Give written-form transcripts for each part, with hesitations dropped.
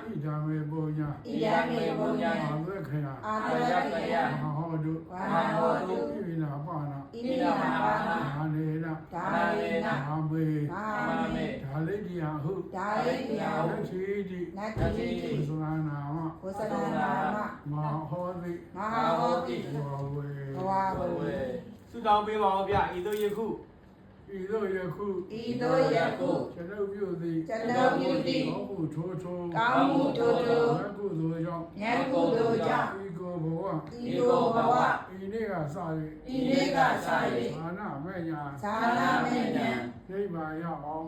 ဣဒံမေပုညအာဝေခယမဟောတုဣဝိနာပါဏဒါနေနမာမေဒါလိတိယဟုနတိတိသရနာမမဟောတိဝဝေ ဆုတောင်းပေးပါဦးဗျဤသို့ယခု ဤသို့ယခုကျွန်ုပ်ပြုသည်ကောင်းမှုထိုးထိုးမြတ်ကုသိုလ်ကြောင့်ဤကိုဘဝဤနေ့ကစ၍ သာနာမေညာနိဗ္ဗာန်ရအောင်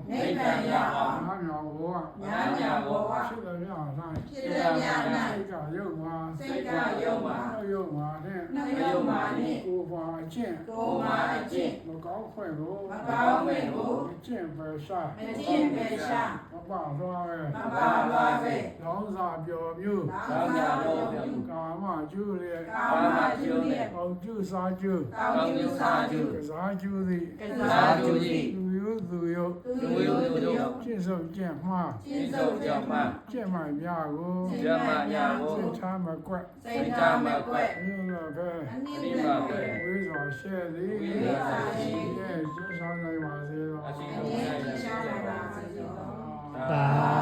နားမြောင်ဘဝရှိသမျှ၌စိတ်ကယုံမှာယုံမှာနဲ့ကိုယ်ပါအကျင့်မကောင်းခွင့်ကိုအကျင့်ပဲရှာမပါသွားပဲလောင်းစာပျော်မြူကာမကျူလျက်အောင်ကျူစားကျူကစားကျူသည်သူယုသူယုကျင့်စုံကျင့်မှားကျင့်မှများကိုစိတ်ချမကွက်ဒီလိုပဲဝိဇ္ဇာရှဲသည်ရဲ့ကျင့်ဆောင်နိုင်ပါစေသော သာ